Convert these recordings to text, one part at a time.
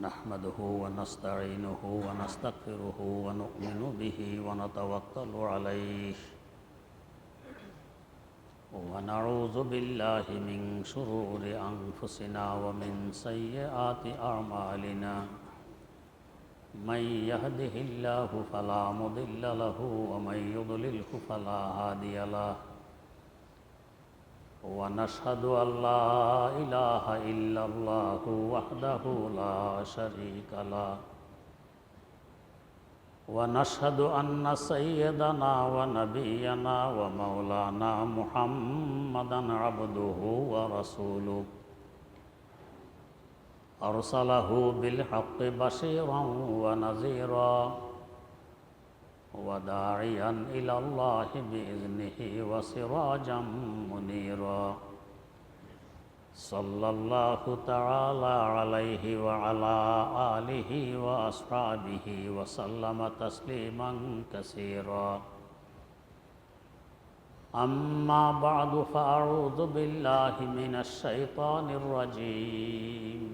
نحمده ونستعينه ونستغفره ونؤمن به ونتوكل عليه ونعوذ بالله من شرور أنفسنا ومن سيئات أعمالنا من يهده الله فلا مضل له ومن يضلله فلا هادي له ونشهد أن لا إله إلا الله وحده لا شريك له ونشهد أن سيدنا ونبينا ومولانا محمدا عبده ورسوله أرسله بالحق بشيرا ونذيرا وداعيا إلى الله بإذنه وسراجا منيرا صلى الله تعالى عليه وعلى آله وأصحابه وسلم تسليما كثيرا أما بعد فأعوذ بالله من الشيطان الرجيم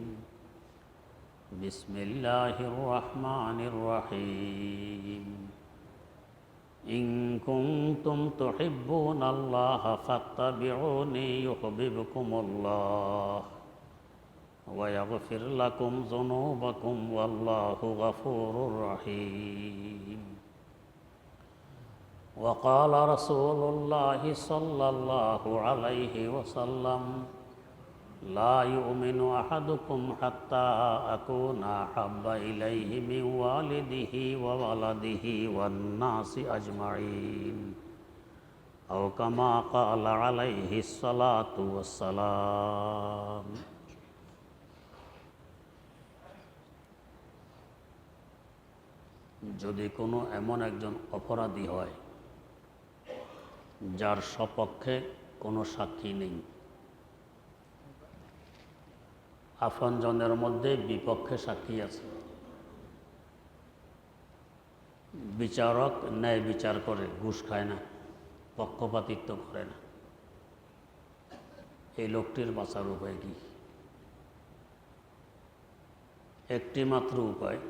بسم الله الرحمن الرحيم إن كنتم تحبون الله فاتبعوني يحببكم الله ويغفر لكم ذنوبكم والله غفور رحيم وقال رسول الله صلى الله عليه وسلم لا يؤمن أحدكم حتى أكون أحب إليه من والده وولده والناس أجمعين أو كما قال عليه الصلاة والسلام যদি কোনো এমন একজন অপরাধী হয় যার সপক্ষে কোনো সাক্ষী নেই, আপনজনের মধ্যে বিপক্ষে সাক্ষী আছে, বিচারক ন্যায় বিচার করে, ঘুষ খায় না, পক্ষপাতিত্ব করে না, এই লোকটির বাঁচার উপায় কি? একটি মাত্র উপায়,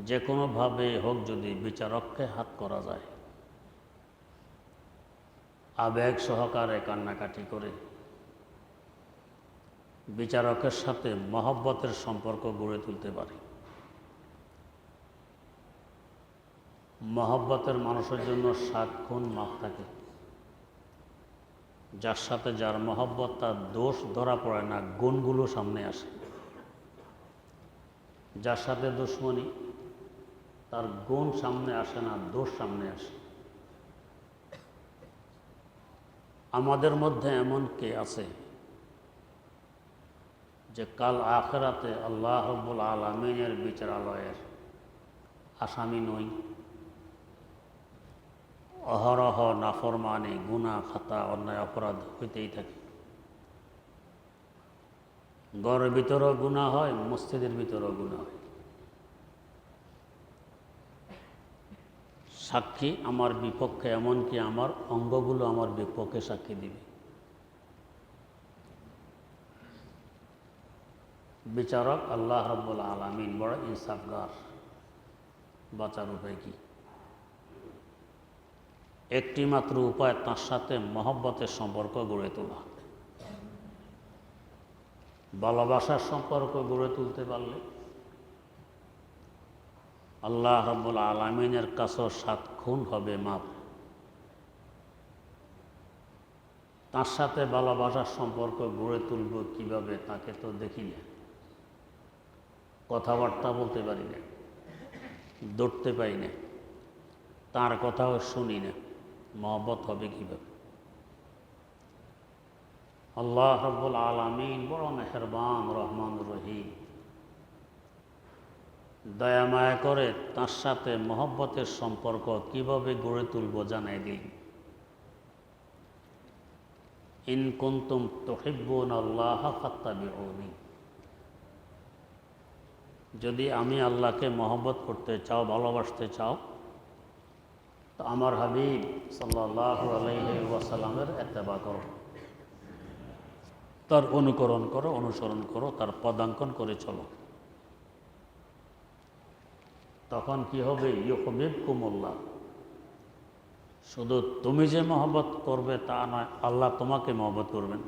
যে কোনোভাবে হোক যদি বিচারককে হাত করা যায়, আবেগ সহকারে কান্নাকাটি করে বিচারকের সাথে মহব্বতের সম্পর্ক গড়ে তুলতে পারে। মহব্বতের মানুষের জন্য 7 খুন মাফ থাকে। যার সাথে যার মহব্বত, তার দোষ ধরা পড়ে না, গুণগুলো সামনে আসে। যার সাথে দুশ্মনী, তার গুণ সামনে আসে না, দোষ সামনে আসে। আমাদের মধ্যে এমন কে আছে যে কাল আখিরাতে আল্লাহ রাব্বুল আলামিনের বিচারালয়ের আসামি নই? অহরহ নাফরমানি, গুনাহ, খাতা, অন্যায়, অপরাধ হইতেই থাকে। ঘরের ভিতরেও গুনাহ হয়, মসজিদের ভিতরেও গুনাহ হয়। সাক্ষী আমার বিপক্ষে, এমনকি আমার অঙ্গগুলো আমার বিপক্ষে সাক্ষী দিবে। বিচারক আল্লাহ রাব্বুল আলামিন বড় ইনসাফগার। বাঁচার উপায় কি? একটি মাত্র উপায়, তার সাথে মহব্বতের সম্পর্ক গড়ে তোলা। ভালোবাসার সম্পর্ক গড়ে তুলতে পারলে আল্লাহ রাব্বুল আলামিনের কাছেও 7 খুন হবে মাপ। তার সাথে ভালোবাসার সম্পর্ক গড়ে তুলব কিভাবে? তাকে তো দেখি না, কথাবার্তা বলতে পারি না, ধরতে পারি না, তার কথাও শুনি না, মহব্বত হবে কিভাবে? আল্লাহ রাব্বুল আলামিন বড় মেহেরবান, রহমান রহিম। দয়া মায়া করে তার সাথে মহব্বতের সম্পর্ক কিভাবে গড়ে তুলব জানাই দিন। ইন কুনতুম তুহিব্বুনাল্লাহ ফাত্তাবিউনি। যদি আমি আল্লাহকে মহব্বত করতে চাও, ভালোবাসতে চাও, তো আমার হাবিব সাল্লাল্লাহু আলাইহি ওয়াসাল্লামের ইত্তেবা করো। তার অনুকরণ করো, অনুসরণ করো, তার পদাঙ্কন করে চলো। তখন কি হবে? ইউহিব্বুকুমুল্লাহ। শুধু তুমি যে মহব্বত করবে তা নয়, আল্লাহ তোমাকে মহব্বত করবেন।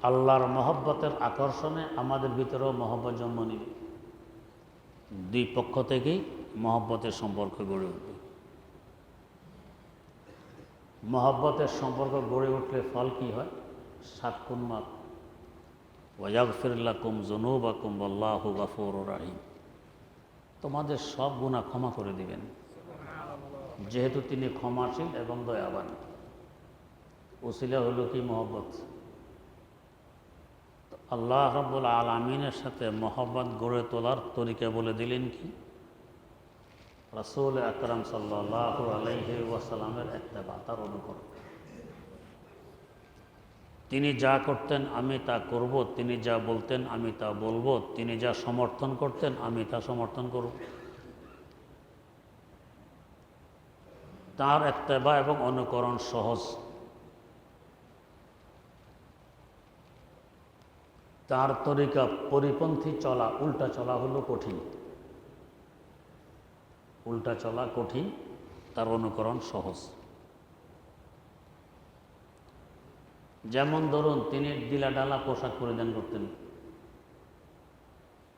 আল্লাহর মহব্বতের আকর্ষণে আমাদের ভিতরেও মহব্বত জন্ম নিবে। দুই পক্ষ থেকেই মহব্বতের সম্পর্ক গড়ে উঠবে। মহব্বতের সম্পর্ক গড়ে উঠলে ফল কি হয়? 7 গুণ মাফ। ওয়াগফির লাকুম যুনুবাকুম ওয়াল্লাহু গফুরুর রহিম। তোমাদের সব গুনাহ ক্ষমা করে দিবেন, যেহেতু তিনি ক্ষমাশীল এবং দয়াবান। উসিলা হলো কি? মহব্বত। আল্লাহ রাব্বুল আলামিনের সাথে মহব্বত গড়ে তোলার তরিকা বলে দিলেন কি? রাসূল আকরাম সাল্লাল্লাহু আলাইহি ওয়াসাল্লামের ইত্তেবা, তার অনুকরণ। তিনি যা করতেন আমি তা করব, তিনি যা বলতেন আমি তা বলবো, তিনি যা সমর্থন করতেন আমি তা সমর্থন করব। তার ইত্তেবা এবং অনুকরণ সহজ। তার তরিকা পরিপন্থী চলা, উল্টা চলা হলো কঠিন। উল্টা চলা কঠিন, তার অনুকরণ সহজ। যেমন ধরুন, তিনি ডিলাডালা পোশাক পরিধান করতেন,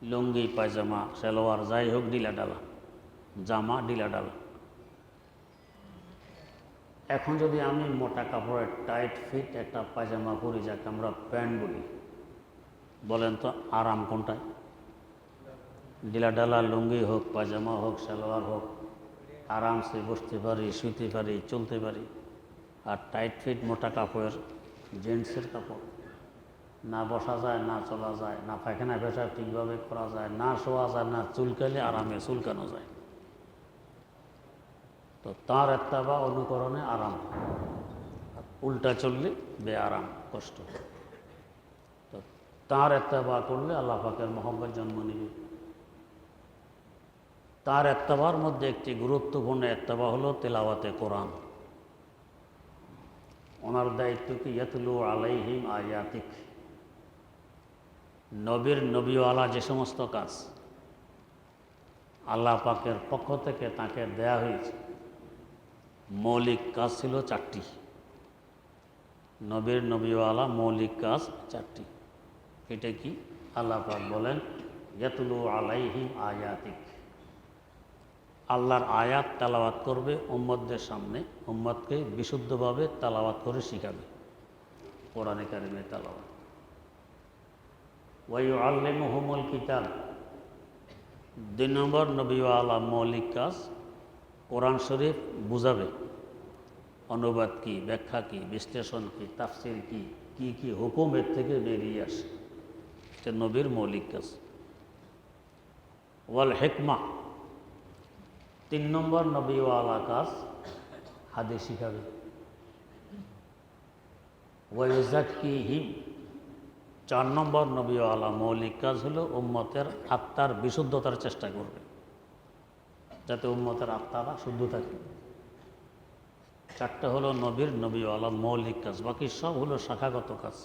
লুঙ্গি, পায়জামা, সালোয়ার, যাই হোক ডিলাডালা, জামা ডিলাডালা। এখন যদি আমি মোটা কাপড়ের টাইট ফিট একটা পায়জামা পরি, যাকে আমরা প্যান্ট বলি, বলেন তো আরাম কোনটায়? ডিলাডালা লুঙ্গি হোক, পায়জামা হোক, সালোয়ার হোক, আরামসে বসতে পারি, শুতে পারি, চলতে পারি। আর টাইট ফিট মোটা কাপড়ের জেন্টসের কাপড়, না বসা যায়, না চলা যায়, না পায়খানা পেশাব ঠিকভাবে করা যায়, না শোয়া যায়, না চুলকালে আরামে চুলকানো যায়। তো তার ইত্তেবা অনুকরণে আরাম, উল্টা চললে বেআরাম, কষ্ট। তো তার ইত্তেবা করলে আল্লাহ পাকের মহব্বত জন্ম নিবে। তার ইত্তেবার মধ্যে একটি গুরুত্বপূর্ণ ইত্তেবা হলো তেলাওয়াতে কোরআন। ওনার দায়িত্ব কি? ইয়াতলু আলাইহিম আয়াতিক। নবীর নবীওয়ালা যে সমস্ত কাজ আল্লাহ পাকের পক্ষ থেকে তাকে দেয়া হয়েছে, মৌলিক কাজ ছিল 4টি। নবীর নবীওয়ালা মৌলিক কাজ 4টি। এটা কি? আল্লাহ পাক বলেন ইয়াতলু আলাইহিম আয়াতিক। আল্লাহর আয়াত তেলাওয়াত করবে উম্মতদের সামনে, উম্মতকে বিশুদ্ধভাবে তেলাওয়াত করে শিখাবে, কোরআনে কারিমের তেলাওয়াত। ওয়া ইউআল্লিমুহুমুল কিতাব। 2 নম্বর নবীওয়ালা মৌলিক কাজ, কোরআন শরীফ বুঝাবে, অনুবাদ কি, ব্যাখ্যা কি, বিশ্লেষণ কি, তাফসির কি, কি কি হুকুম এর থেকে বেরিয়ে আসে, এটা নবীর মৌলিক কাজ। ওয়াল হিকমা। 3 নম্বর নবীওয়ালা কাজ, হাদিস শিখাবে। ওয়া ইউযাক্কিহিম। 4 নম্বর নবীওয়ালা মৌলিক কাজ হলো উম্মতের আত্মার বিশুদ্ধতার চেষ্টা করবে, যাতে উম্মতের আত্মারা শুদ্ধ থাকে। 4টা হলো নবীর নবীওয়ালা মৌলিক কাজ, বাকি সব হলো শাখাগত কাজ।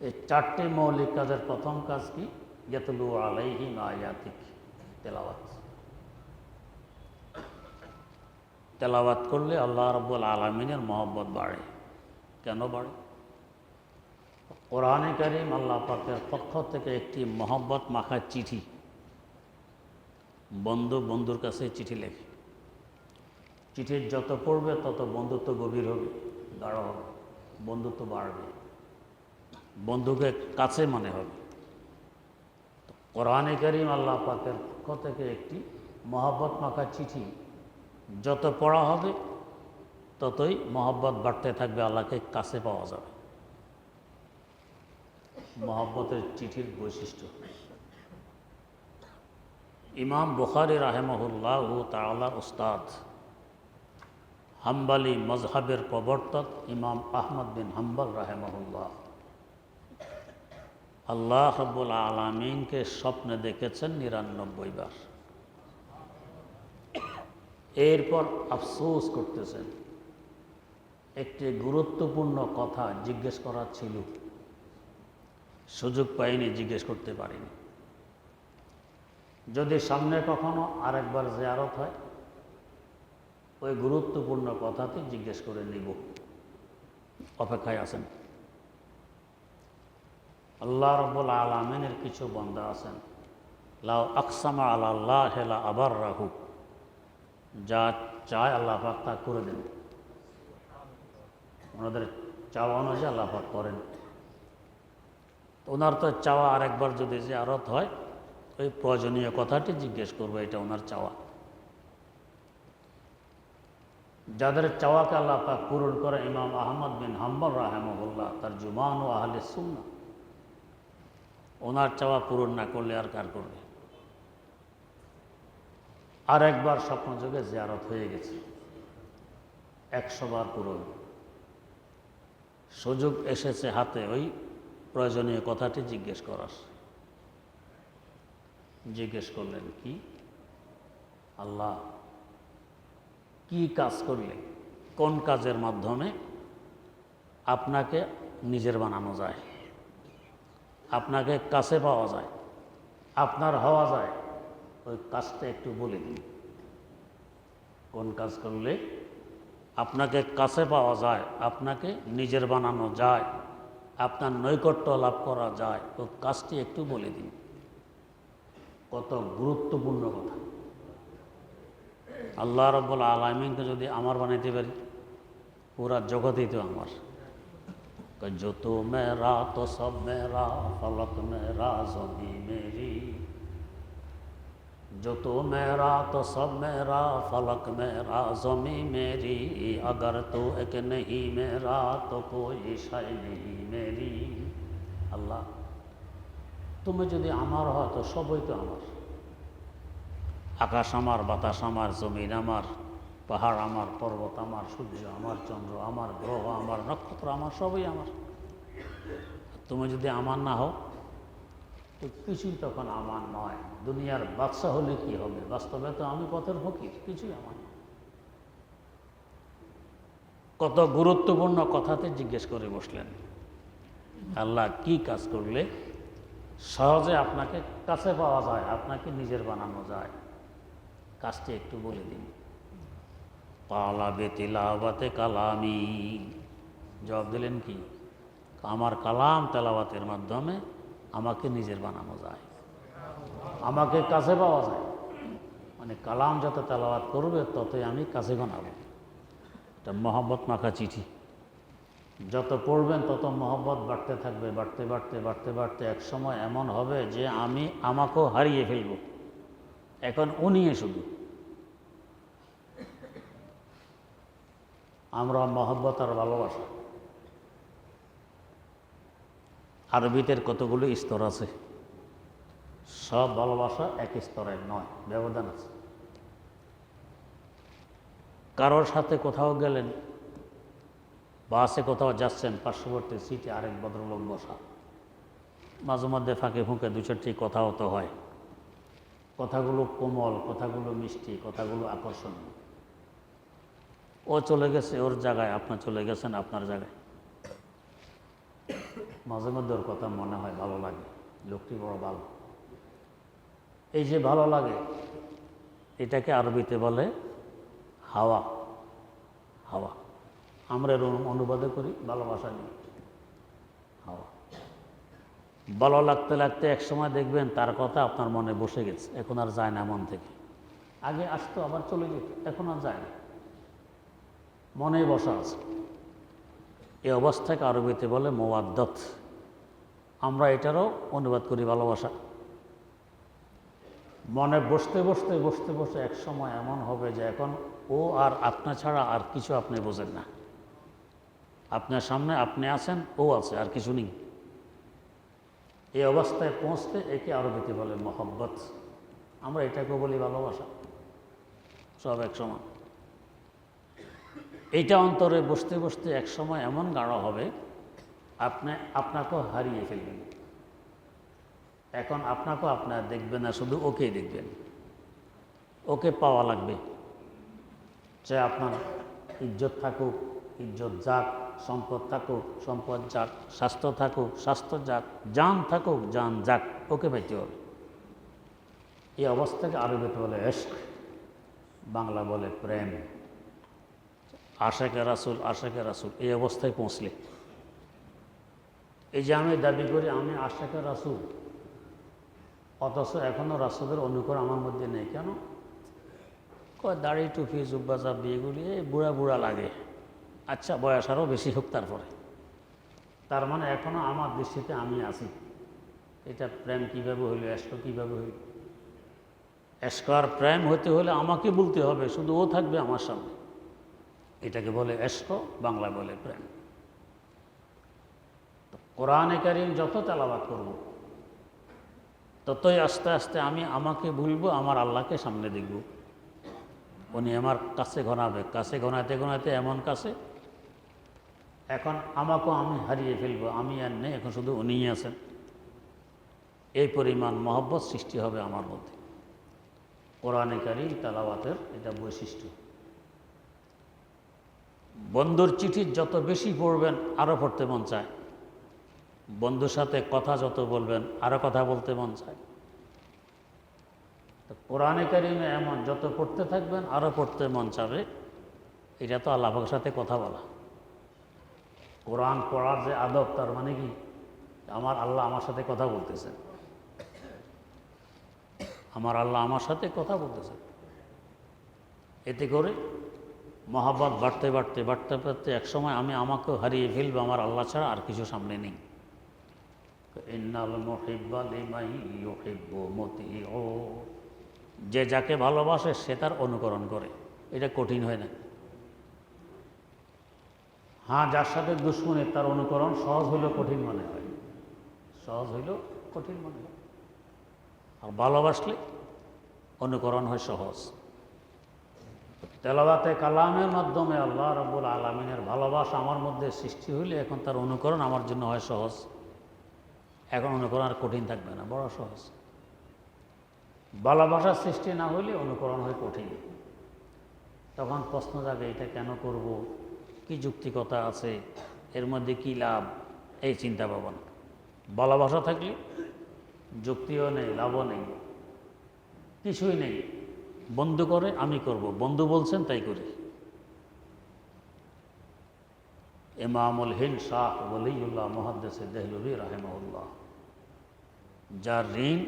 এই 4টি মৌলিক কাজের প্রথম কাজ কি? ইয়াতলু আলাইহিম আয়াতিক, তেলাওয়াত। তেলাওয়াত করলে আল্লাহ রাব্বুল আলামিনের মহব্বত বাড়ে। কেন বাড়ে? কোরআনে কারীম আল্লাহ পাকের পক্ষ থেকে একটি মহব্বত মাখা চিঠি। বন্ধু বন্ধুর কাছে চিঠি লেখে, চিঠির যত পড়বে তত বন্ধুত্ব গভীর হবে, গাঢ় হবে, বন্ধুত্ব বাড়বে, বন্ধুকে কাছে মনে হবে। কোরআনে কারীম আল্লাহ পাকের পক্ষ থেকে একটি মহব্বত মাখা চিঠি, যত পড়া হবে ততই মহব্বত বাড়তে থাকবে, আল্লাহকে কাছে পাওয়া যাবে। মহব্বতের চিঠির বৈশিষ্ট্য। ইমাম বুখারী রাহিমাহুল্লাহু তাআলার উস্তাদ, হাম্বলি মজহাবের প্রবর্তক ইমাম আহমদ বিন হাম্বল রাহিমাহুল্লাহ, আল্লাহ রাব্বুল আলামিনকে স্বপ্নে দেখেছেন 99 বার। এরপর আফসোস করতেছেন একটি গুরুত্বপূর্ণ কথা জিজ্ঞেস করার ছিল, সুযোগ পাইনি, জিজ্ঞেস করতে পারিনি। যদি সামনে কখনো আরেকবার জিয়ারত হয়, ওই গুরুত্বপূর্ণ কথাটি জিজ্ঞেস করে নিব। অপেক্ষায় আছেন। আল্লাহ রাব্বুল আলামিনের কিছু বান্দা আছেন, লাউ আকসামা আলাল্লাহ লা আবাররাহু, যা চায় আল্লাহ পাক তা করে দেন। ওনাদের চাওয়া অনুযায়ী আল্লাহ পাক করেন। ওনার তো চাওয়া আরেকবার যদি জিয়ারত হয়, ওই প্রয়োজনীয় কথাটি জিজ্ঞেস করবো, এটা ওনার চাওয়া। যাদের চাওয়াকে আল্লাহ পাক পূরণ করে, ইমাম আহমদ বিন হাম্বল রাহিমাহুল্লাহ তার জুমান ও আহলে সুন্নাহ, ওনার চাওয়া পূরণ না করলে আর কার করবে? আর একবার স্বপ্নযোগে জিয়ারত হয়ে গেছে, 100 বার পূরণ। সুযোগ এসেছে হাতে ওই প্রয়োজনীয় কথাটি জিজ্ঞেস করার। জিজ্ঞেস করলেন, কি আল্লাহ, কি কাজ করলে, কোন কাজের মাধ্যমে আপনাকে নিজের বানানো যায়, আপনাকে কাছে পাওয়া যায়, আপনার হওয়া যায়, ওই কাজটা একটু বলে দিন। কোন কাজ করলে আপনাকে কাছে পাওয়া যায়, আপনাকে নিজের বানানো যায়, আপনার নৈকট্য লাভ করা যায়, ওই কাজটি একটু বলে দিন। কত গুরুত্বপূর্ণ কথা। আল্লাহ রাব্বুল আলামিনকে যদি আমার বানাইতে পারি, পুরা জগতই তো আমার। जो तो मेरा तो सब मेरा, फलक मेरा ज़मीं मेरी, जो तो मेरा तो सब मेरा, फलक मेरा ज़मीं मेरी, अगर तो एक नहीं मेरा तो कोई शय नहीं मेरी। আল্লাহ, তুমি যদি আমার হয় তো সবই তো আমার। আকাশ আমার, বাতাস আমার, জমিন আমার, পাহাড় আমার, পর্বত আমার, সূর্য আমার, চন্দ্র আমার, গ্রহ আমার, নক্ষত্র আমার, সবই আমার। তুমি যদি আমার না হও তো কিছুই তখন আমার নয়। দুনিয়ার বাদশা হলে কি হবে? বাস্তবে তো আমি পথের ফকির, কিছুই আমার নয়। কত গুরুত্বপূর্ণ কথাতে জিজ্ঞেস করে বসলেন, আল্লাহ কি কাজ করলে সহজে আপনাকে কাছে পাওয়া যায়, আপনাকে নিজের বানানো যায়, কাজটি একটু বলে দিন। পালা বেতিলাওয়াতে কালামি, জবাব দিলেন কি, আমার কালাম তেলাওয়াতের মাধ্যমে আমাকে নিজের বানানো যায়, আমাকে কাছে পাওয়া যায়। মানে কালাম যত তেলাওয়াত করবে ততই আমি কাছে বানাবো। এটা মহব্বত মাখা চিঠি। যত পড়বেন তত মহব্বত বাড়তে থাকবে, বাড়তে বাড়তে বাড়তে বাড়তে এক সময় এমন হবে যে আমি আমাকেও হারিয়ে ফেলব। এখন উনিয়ে শুধু আমরা মহব্বত আর ভালোবাসা। আরবিতের কতগুলো স্তর আছে, সব ভালোবাসা এক স্তরের নয়, ব্যবধান আছে। কারোর সাথে কোথাও গেলেন, বাসে কোথাও যাচ্ছেন, পার্শ্ববর্তী সিটে আরেক ভদ্রলোক বসা, মাঝে মধ্যে ফাঁকে ফুঁকে দু চারটি কথাও তো হয়। কথাগুলো কোমল, কথাগুলো মিষ্টি, কথাগুলো আকর্ষণীয়। ও চলে গেছে ওর জায়গায়, আপনার চলে গেছেন আপনার জায়গায়। মাঝে মধ্যে ওর কথা মনে হয়, ভালো লাগে, লোকটি বড় ভালো। এই যে ভালো লাগে, এটাকে আরবিতে বলে হাওয়া। হাওয়া আমরা এর অনুবাদে করি ভালোবাসা নিয়ে, হাওয়া। ভালো লাগতে লাগতে এক সময় দেখবেন তার কথা আপনার মনে বসে গেছে, এখন আর যায় না মন থেকে। আগে আসতো আবার চলে যেত, এখন আর যায় না, মনে বসা আছে। এই অবস্থাকে আরবিতে বলে মোয়াদ্দত। আমরা এটারও অনুবাদ করি ভালোবাসা। মনে বসতে বসতে বসতে বসতে এক সময় এমন হবে যে এখন ও আর আপনার ছাড়া আর কিছু আপনি বোঝেন না। আপনার সামনে আপনি আছেন, ও আছে, আর কিছু নেই। এই অবস্থায় পৌঁছতে একে আরবিতে বলে মহব্বত। আমরা এটাকে বলি ভালোবাসা। সব এক সময় এইটা অন্তরে বসতে বসতে এক সময় এমন গাঢ় হবে, আপনাকেও হারিয়ে ফেলবেন। এখন আপনাকেও আপনার দেখবেন না, শুধু ওকেই দেখবেন। ওকে পাওয়া লাগবে, চাই আপনার ইজ্জত থাকুক, ইজ্জত যাক, সম্পদ থাকুক সম্পদ যাক, স্বাস্থ্য থাকুক স্বাস্থ্য যাক, জান থাকুক জান যাক, ওকে পাইতে হবে। এই অবস্থাকে আরবিতে বলে ইশক, বাংলা বলে প্রেম। আশেকে রাসূল আশেকে রাসূল এই অবস্থায় পৌঁছলে, এই যে আমি দাবি করি আমি আশেকে রাসূল, অথচ এখনও রাসূলের অনুকরণ আমার মধ্যে নেই। কেন? কয় দাড়ি টুপি জুব্বা জাব্বি এগুলি বুড়া বুড়া লাগে। আচ্ছা, বয়স আরও বেশি হোক তারপরে। তার মানে এখনও আমার দৃষ্টিতে আমি আছি। এটা প্রেম কীভাবে হইল, এশক কীভাবে হইল? এশক আর প্রেম হতে হলে আমাকে বলতে হবে, শুধু ও থাকবে আমার সামনে। এটাকে বলে এশক, বাংলা বলে প্রেম। কোরআনে কারীম যত তেলাওয়াত করব, ততই আস্তে আস্তে আমি আমাকে ভুলবো, আমার আল্লাহকে সামনে দেখব। উনি আমার কাছে ঘনাবে, কাছে ঘনাতে ঘনাতে এমন কাছে, এখন আমাকেও আমি হারিয়ে ফেলবো। আমি আর নেই, এখন শুধু উনিই আছেন। এই পরিমাণ মহব্বত সৃষ্টি হবে আমার মধ্যে। কোরআনে কারীম তেলাওয়াতের এটা বৈশিষ্ট্য। বন্ধুর চিঠি যত বেশি পড়বেন আরও পড়তে মন চায়। বন্ধুর সাথে কথা যত বলবেন আরও কথা বলতে মন চায়। তো কোরআনে কারীমে এমন যত পড়তে থাকবেন আরও পড়তে মন চাবে। এটা তো আল্লাহ পাকের সাথে কথা বলা। কোরআন পড়ার যে আদব, তার মানে কি আমার আল্লাহ আমার সাথে কথা বলতেছেন। আমার আল্লাহ আমার সাথে কথা বলতেছেন। এতে করে মহাব্বত বাড়তে বাড়তে বাড়তে বাড়তে একসময় আমি আমাকেও হারিয়ে ফেলবো, আমার আল্লাহ ছাড়া আর কিছু সামনে নেই। ইন্নাল মুহিব্বা লিমান ইউহিব্বু মুতিউ, যে যাকে ভালোবাসে সে তার অনুকরণ করে। এটা কঠিন হয় না। হ্যাঁ, যার সাথে দুশ্মনী তার অনুকরণ সহজ হইলেও কঠিন মনে হয়, সহজ হইলেও কঠিন মনে হয়। আর ভালোবাসলে অনুকরণ হয় সহজ। তেলাওয়াতে কালামের মাধ্যমে আল্লাহ রাব্বুল আলামিনের ভালোবাসা আমার মধ্যে সৃষ্টি হইলে এখন তার অনুকরণ আমার জন্য হয় সহজ। এখন অনুকরণ আর কঠিন থাকবে না, বড় সহজ। ভালোবাসার সৃষ্টি না হইলে অনুকরণ হয় কঠিন। তখন প্রশ্ন জাগে, এটা কেন করব, কি যুক্তিকতা আছে, এর মধ্যে কি লাভ, এই চিন্তা ভাবনা। ভালোবাসা থাকলে যুক্তিও নেই, লাভও নেই, কিছুই নেই। বন্ধু করে আমি করব, বন্ধু বলছেন তাই করি। ইমামুল হিন্দ শাহ ওয়ালিউল্লাহ মুহাদ্দিস দেহলভী রাহিমাহুল্লাহ, যার ঋণ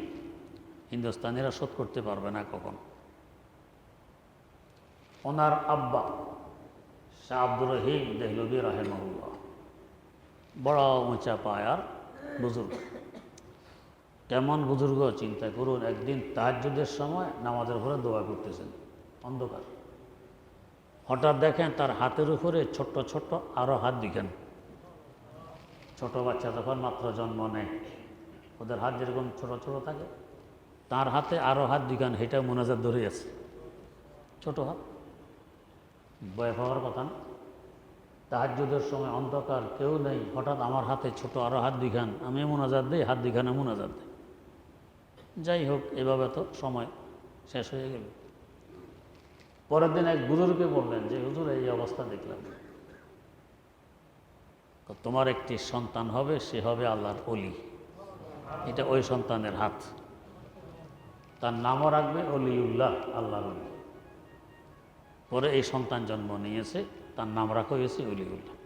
হিন্দুস্তানিরা শোধ করতে পারবে না কখন। ওনার আব্বা শাহ আব্দুর রহিম দেহলভী রাহিমাহুল্লাহ বড় উঁচা পায়ার বুজুর্গ। কেমন বুজুর্গ চিন্তা করুন। একদিন তাহাজ্জুদের সময় নামাজের উপরে দোয়া করতেছেন, অন্ধকার। হঠাৎ দেখেন তার হাতের উপরে ছোট্ট ছোট্ট আরও হাত দিকেন। ছোট বাচ্চা যখন মাত্র জন্ম নেয়, ওদের হাত যেরকম ছোট ছোট থাকে, তার হাতে আরও হাত দিকেন, সেটা মোনাজাত ধরে আছে। ছোট হাত, ভয় পাওয়ার কথা না। তাহাজ্জুদের সময় অন্ধকার, কেউ নেই, হঠাৎ আমার হাতে ছোট আরও হাত দিখান, আমি মোনাজাত দিই, হাত দিখানে মোনাজাত দিই। যাই হোক, এভাবে তো সময় শেষ হয়ে গেল। পরের দিন এক বুজুর্গকে বললেন যে, হুজুর এই অবস্থা দেখলাম, তোমার একটি সন্তান হবে, সে হবে আল্লাহর ওলি। এটা ওই সন্তানের হাত, তার নামও রাখবে অলিউল্লাহ, আল্লাহর ওলি। পরে এই সন্তান জন্ম নিয়েছে, তার নাম রাখা হয়েছে অলিউল্লাহ।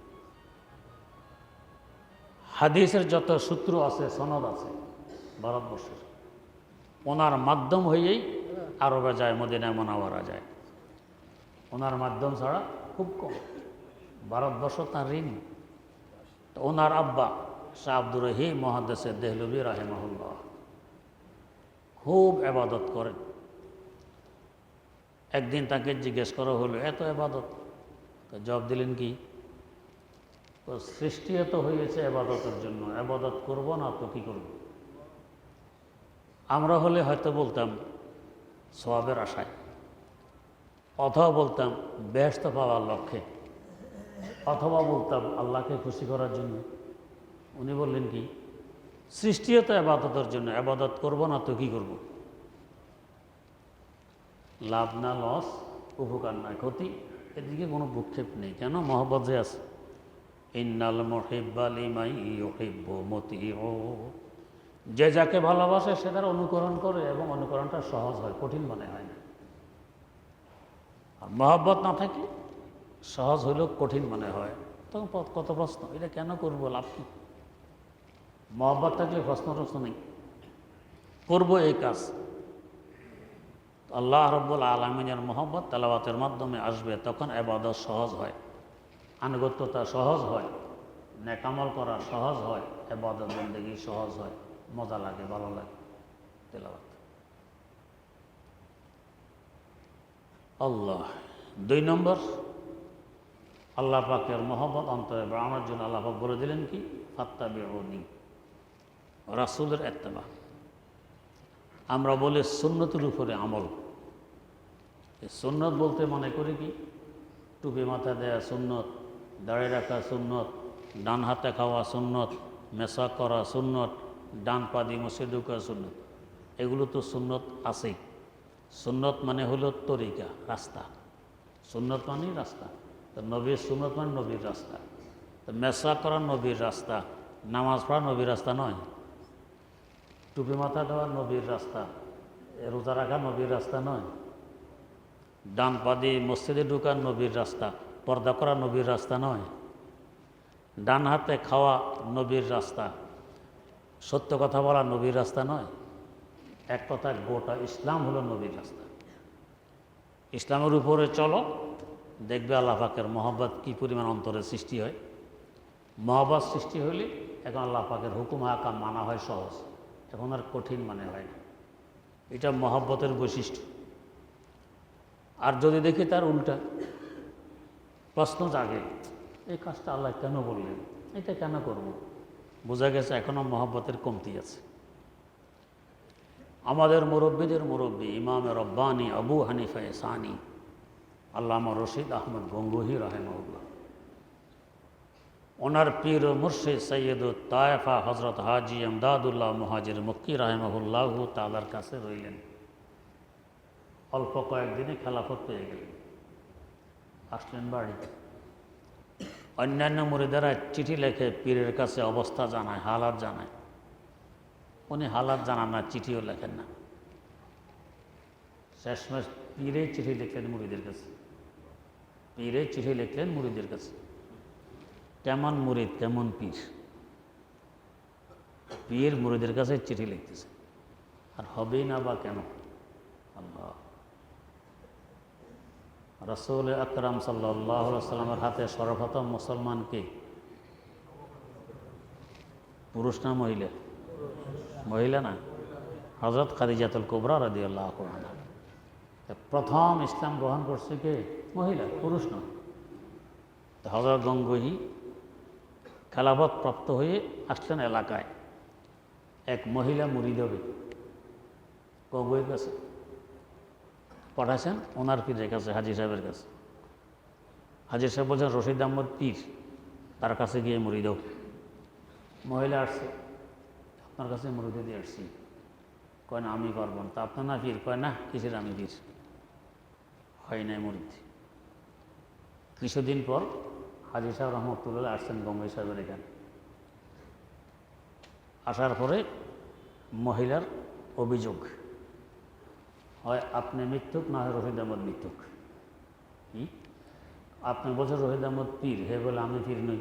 হাদিসের যত সূত্র আছে, সনদ আছে ভারতবর্ষের, ওনার মাধ্যম হয়েই আরবে যায়, মদিনা মুনাওয়ারা যায়। ওনার মাধ্যম ছাড়া খুব কম। ভারতবর্ষ তার ঋণ। তো ওনার আব্বা শাহ আব্দুর রহিম মুহাদ্দিস দেহলভী রাহিমাহুল্লাহ খুব ইবাদত করেন। একদিন তাকে জিজ্ঞেস করা হলো, এত ইবাদত? তো জবাব দিলেন কি, তো সৃষ্টি এত হয়েছে ইবাদতের জন্য, ইবাদত করব না তো কী করব? আমরা হলে হয়তো বলতাম সওয়াবের আশায়, অথবা বলতাম বেহেশত পাওয়ার লক্ষ্যে, অথবা বলতাম আল্লাহকে খুশি করার জন্য। উনি বললেন কি, সৃষ্টিও তো ইবাদতের জন্য, ইবাদত করব না তো কী করব? লাভ না লস, উপকার না ক্ষতি, এদিকে কোনো ভূক্ষেপ নেই। কেন? মহব্বত যে আছে। ইন্নাল মুহিব্বা লিমান ইউহিব্বু মুতিউ, যে যাকে ভালোবাসে সে তার অনুকরণ করে এবং অনুকরণটা সহজ হয়, কঠিন মনে হয় না। আর মহব্বত না থাকলে সহজ হইলেও কঠিন মনে হয়। তখন কত প্রশ্ন, এটা কেন করবো, লাভ কি? মহব্বত থাকলে প্রশ্ন নেই, করবো এই কাজ। আল্লাহ রাব্বুল আলামিনের মহব্বত তেলাওয়াতের মাধ্যমে আসবে, তখন ইবাদত সহজ হয়, আনুগত্যতা সহজ হয়, নেক আমল করা সহজ হয়, ইবাদত বন্দেগী সহজ হয়, মজা লাগে, ভালো লাগে তেলাওয়াত। আল্লাহ। 2 নম্বর, আল্লাহ পাকের মহব্বত অন্তরে বাড়ানোর জন্য আল্লাহ পাক বলে দিলেন কি? ফাত্তাবিউনি, রাসূলের ইত্তেবা। আমরা বলি সুন্নতের উপরে আমল। এই সুন্নত বলতে মনে করি কি? টুপি মাথা দেয়া সুন্নত, দাড়ি রাখা সুন্নত, ডান হাতে খাওয়া সুন্নত, মেসাক করা সুন্নত, ডান পা দিয়ে মসজিদে ঢোকা সুন্নত। এগুলো তো সুন্নত আছেই। সুন্নত মানে হলো তরিকা, রাস্তা। সুন্নত মানেই রাস্তা। তো নবীর সুন্নত মানে নবীর রাস্তা। তো মেসাক করা নবীর রাস্তা, নামাজ পড়া নবীর রাস্তা নয়। টুপি মাথা দেওয়া নবীর রাস্তা, রোজা রাখা নবীর রাস্তা নয়। ডান পা দিয়ে মসজিদে ঢোকা নবীর রাস্তা, পর্দা করা নবীর রাস্তা নয়। ডান হাতে খাওয়া নবীর রাস্তা, সত্য কথা বলা নবীর রাস্তা নয়। এক কথা, গোটা ইসলাম হলো নবীর রাস্তা। ইসলামের উপরে চলো, দেখবে আল্লাহ পাকের মহব্বত কী পরিমাণ অন্তরে সৃষ্টি হয়। মহব্বত সৃষ্টি হইলে এখন আল্লাহ পাকের হুকুম হাকাম মানা হয় সহজ, এখন আর কঠিন মানে হয় না। এটা মহব্বতের বৈশিষ্ট্য। আর যদি দেখি তার উল্টা, প্রশ্ন জাগে, এই কাজটা আল্লাহ কেন বললেন, এটা কেন করব? বোঝা গেছে এখনও মহব্বতের কমতি আছে। আমাদের মুরব্বীদের মুরব্বী ইমাম রব্বানি আবু হানিফা সানি আল্লামা রশিদ আহমদ গঙ্গোহী রাহিমাহুল্লাহ, ওনার পীর ও মুর্শিদ সৈয়দ তায়েফা হজরত হাজি আমদাদুল্লাহ মুহাজির মক্কি রাহিমাহুল্লাহ তাআলার কাছে রইলেন। অল্প কয়েকদিনে খেলাফত পেয়ে গেলেন, আসলেন বাড়িতে। অন্যান্য মুরিদেরা চিঠি লেখে পীরের কাছে অবস্থা জানায়, হালাত জানায়। উনি হালাত জানান না, চিঠিও লেখেন না। শেষমেশ পীরে চিঠি লিখলেন মুরিদের কাছে। পীরে চিঠি লিখলেন মুরিদের কাছে। কেমন মুরিদ, কেমন পীর? পীর মুরিদের কাছে চিঠি লিখতেছে, আর হবেই না বা কেন? আল্লাহ। রাসূল আকরাম সাল্লাল্লাহু আলাইহি ওয়াসাল্লামের হাতে সর্বপ্রথম মুসলমানকে, পুরুষ না মহিলা? মহিলা না, হযরত খাদিজাতুল কুবরা রাদিয়াল্লাহু আনহা। প্রথম ইসলাম গ্রহণ করছে কে? মহিলা, পুরুষ না। হযরত গঙ্গোহী খেলাফত প্রাপ্ত হয়ে আসলেন এলাকায়। এক মহিলা মুরিদ হবে, গঙ্গোহীর কাছে পাঠাইছেন, ওনার পীরের কাছে, হাজী সাহেবের কাছে। হাজী সাহেব বলছেন রশিদ আহমদ পীর, তার কাছে গিয়ে মুরিদ হোক। মহিলা আসছে, আপনার কাছে মুরিদে দিয়ে আসছি। কয় না, আমি পারব না। তা আপনার না পীর? কয় না, কিসের আমি পীর? হয় নাই মুরিদ। কিছুদিন পর হাজী সাহেব রহমতুল্লাহ আসছেন গঙ্গোহী সাহেবের এখানে। আসার পরে মহিলার অভিযোগ, হয় আপনি মিথ্যুক, না হয় রশিদ আহমদ মিথ্যুক। কি? আপনি বলছেন রশিদ আহমদ পীর, হে বলে আমি পীর নই।